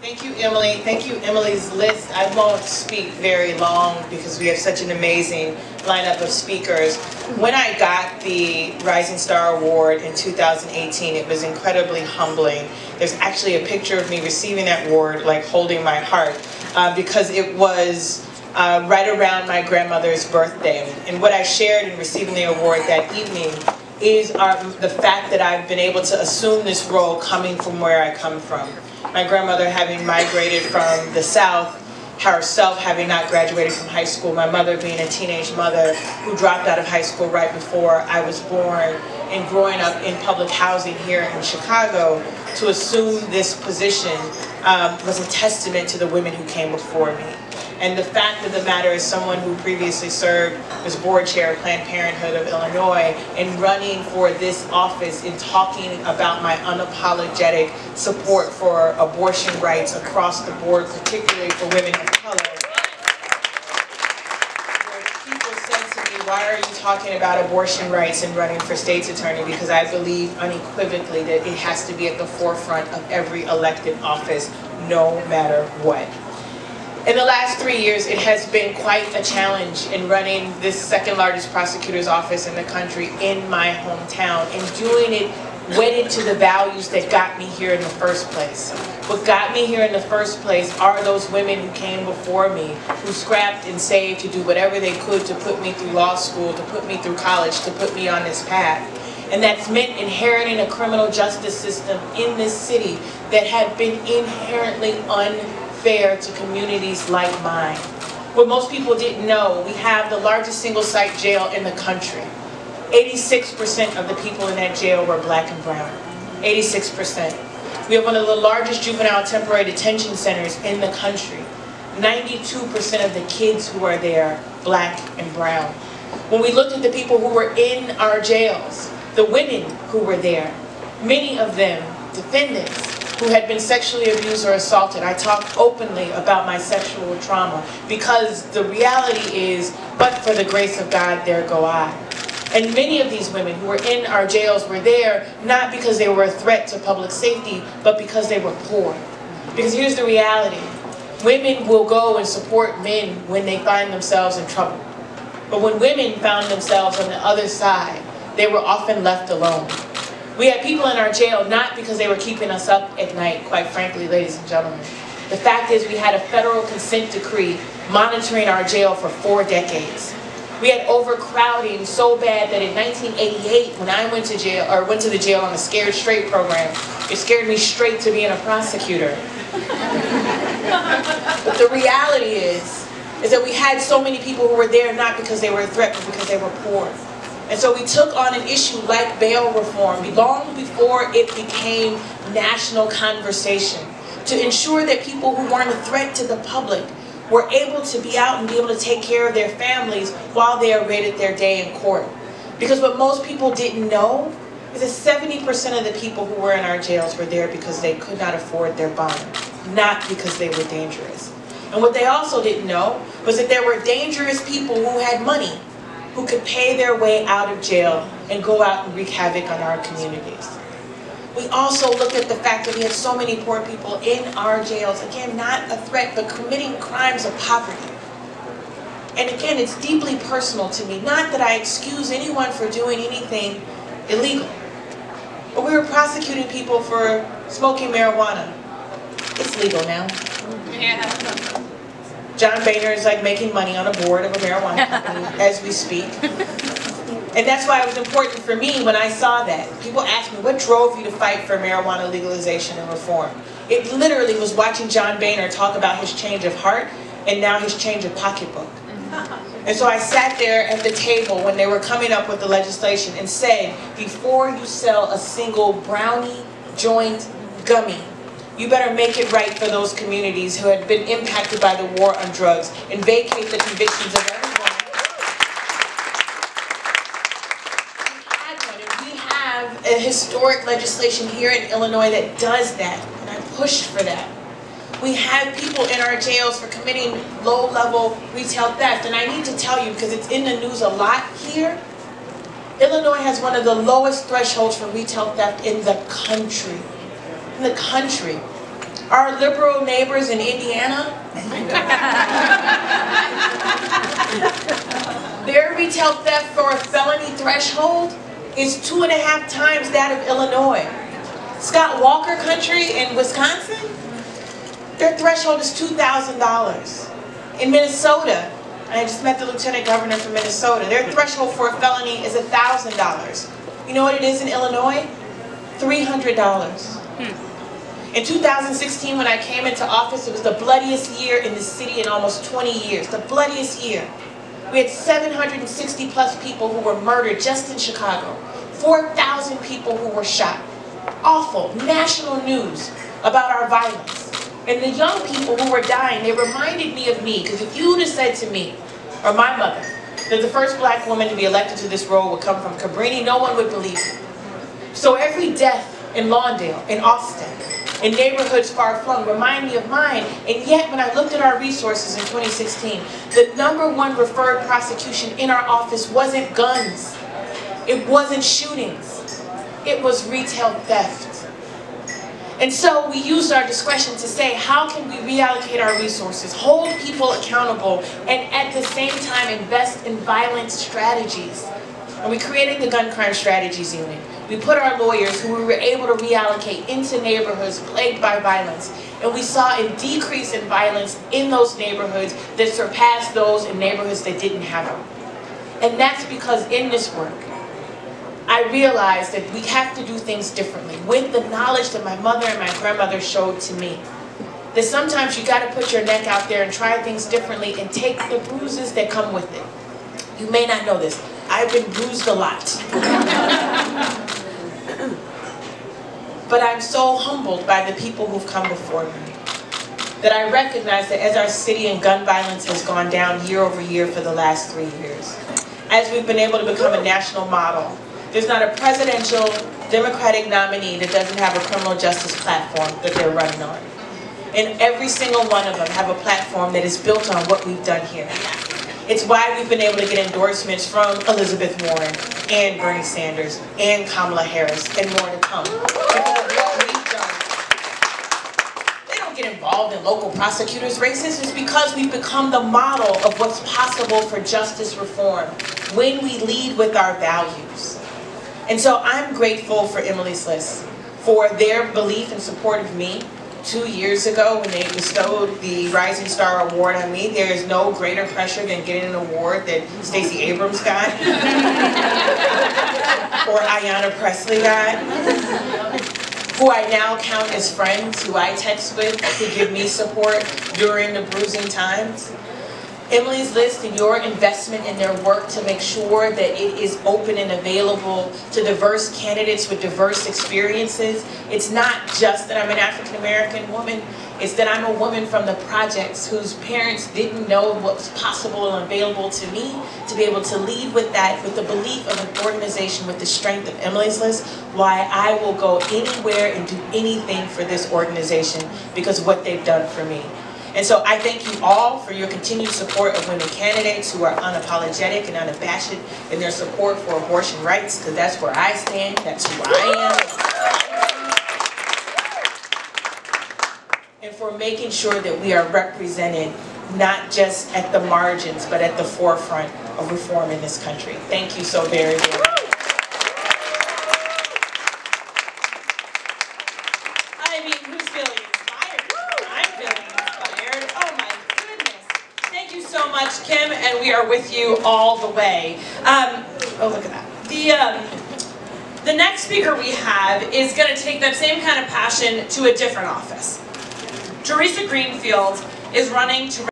Thank you, Emily. Thank you, Emily's list. I won't speak very long because we have such an amazing lineup of speakers. When I got the Rising Star Award in 2018, it was incredibly humbling. There's actually a picture of me receiving that award, like holding my heart, because it was right around my grandmother's birthday. And what I shared in receiving the award that evening is the fact that I've been able to assume this role coming from where I come from. My grandmother having migrated from the South, herself having not graduated from high school, my mother being a teenage mother who dropped out of high school right before I was born, and growing up in public housing here in Chicago, to assume this position was a testament to the women who came before me. And the fact of the matter is, someone who previously served as board chair of Planned Parenthood of Illinois, and running for this office and talking about my unapologetic support for abortion rights across the board, particularly for women of color. Where people said to me, why are you talking about abortion rights and running for state's attorney? Because I believe unequivocally that it has to be at the forefront of every elected office, no matter what. In the last 3 years, it has been quite a challenge in running this second largest prosecutor's office in the country in my hometown, and doing it wedded to the values that got me here in the first place. What got me here in the first place are those women who came before me, who scrapped and saved to do whatever they could to put me through law school, to put me through college, to put me on this path. And that's meant inheriting a criminal justice system in this city that had been inherently unfair to communities like mine. What most people didn't know, we have the largest single-site jail in the country. 86% of the people in that jail were black and brown. 86%. We have one of the largest juvenile temporary detention centers in the country. 92% of the kids who are there, black and brown. When we looked at the people who were in our jails, the women who were there, many of them defendants who had been sexually abused or assaulted. I talk openly about my sexual trauma because the reality is, but for the grace of God, there go I. And many of these women who were in our jails were there not because they were a threat to public safety, but because they were poor. Because here's the reality. Women will go and support men when they find themselves in trouble. But when women found themselves on the other side, they were often left alone. We had people in our jail not because they were keeping us up at night, quite frankly, ladies and gentlemen. The fact is, we had a federal consent decree monitoring our jail for 4 decades. We had overcrowding so bad that in 1988, when I went to jail, or went to the jail on the Scared Straight program, it scared me straight to being a prosecutor. But the reality is that we had so many people who were there not because they were a threat, but because they were poor. And so we took on an issue like bail reform long before it became national conversation, to ensure that people who weren't a threat to the public were able to be out and be able to take care of their families while they awaited their day in court. Because what most people didn't know is that 70% of the people who were in our jails were there because they could not afford their bond, not because they were dangerous. And what they also didn't know was that there were dangerous people who had money, who could pay their way out of jail and go out and wreak havoc on our communities. We also looked at the fact that we had so many poor people in our jails, again, not a threat, but committing crimes of poverty. And again, it's deeply personal to me. Not that I excuse anyone for doing anything illegal, but we were prosecuting people for smoking marijuana. It's legal now. Yeah. John Boehner is like making money on a board of a marijuana company as we speak. And that's why it was important for me when I saw that. People ask me, what drove you to fight for marijuana legalization and reform? It literally was watching John Boehner talk about his change of heart and now his change of pocketbook. And so I sat there at the table when they were coming up with the legislation and said, before you sell a single brownie, joint, gummy, you better make it right for those communities who had been impacted by the war on drugs and vacate the convictions of everyone. We have a historic legislation here in Illinois that does that, and I pushed for that. We have people in our jails for committing low-level retail theft, and I need to tell you, because it's in the news a lot here, Illinois has one of the lowest thresholds for retail theft in the country. In the country. Our liberal neighbors in Indiana, their retail theft for a felony threshold is 2.5 times that of Illinois. Scott Walker country in Wisconsin, their threshold is $2,000. In Minnesota, I just met the lieutenant governor from Minnesota, their threshold for a felony is $1,000. You know what it is in Illinois? $300. In 2016, when I came into office, it was the bloodiest year in the city in almost 20 years. The bloodiest year. We had 760 plus people who were murdered just in Chicago. 4,000 people who were shot. Awful national news about our violence. And the young people who were dying, they reminded me of me. Because if you would have said to me, or my mother, that the first black woman to be elected to this role would come from Cabrini, no one would believe it. So every death in Lawndale, in Austin, in neighborhoods far-flung remind me of mine. And yet, when I looked at our resources in 2016, the #1 referred prosecution in our office wasn't guns. It wasn't shootings. It was retail theft. And so we used our discretion to say, how can we reallocate our resources, hold people accountable, and at the same time invest in violence strategies? And we created the Gun Crime Strategies Unit. We put our lawyers, who we were able to reallocate into neighborhoods plagued by violence. And we saw a decrease in violence in those neighborhoods that surpassed those in neighborhoods that didn't have them. And that's because in this work, I realized that we have to do things differently with the knowledge that my mother and my grandmother showed to me. That sometimes you got to put your neck out there and try things differently and take the bruises that come with it. You may not know this. I've been bruised a lot. But I'm so humbled by the people who've come before me. That I recognize that as our city and gun violence has gone down year over year for the last 3 years, as we've been able to become a national model, there's not a presidential Democratic nominee that doesn't have a criminal justice platform that they're running on. And every single one of them have a platform that is built on what we've done here. It's why we've been able to get endorsements from Elizabeth Warren and Bernie Sanders and Kamala Harris and more to come. Because of what we've done. They don't get involved in local prosecutors' races. It's because we've become the model of what's possible for justice reform when we lead with our values. And so I'm grateful for Emily's List for their belief and support of me. 2 years ago, when they bestowed the Rising Star Award on me, there is no greater pressure than getting an award that Stacey Abrams got, or Ayanna Pressley got, who I now count as friends, who I text with to give me support during the bruising times. Emily's List and your investment in their work to make sure that it is open and available to diverse candidates with diverse experiences. It's not just that I'm an African American woman, it's that I'm a woman from the projects whose parents didn't know what was possible and available to me, to be able to lead with that, with the belief of an organization with the strength of Emily's List, why I will go anywhere and do anything for this organization because of what they've done for me. And so I thank you all for your continued support of women candidates who are unapologetic and unabashed in their support for abortion rights, because that's where I stand, that's who I am. And for making sure that we are represented not just at the margins, but at the forefront of reform in this country. Thank you so very, very much. I mean, who's feeling inspired? I'm feeling inspired. Oh my goodness. Thank you so much, Kim, and we are with you all the way. Oh, look at that. The next speaker we have is going to take that same kind of passion to a different office. Teresa Greenfield is running to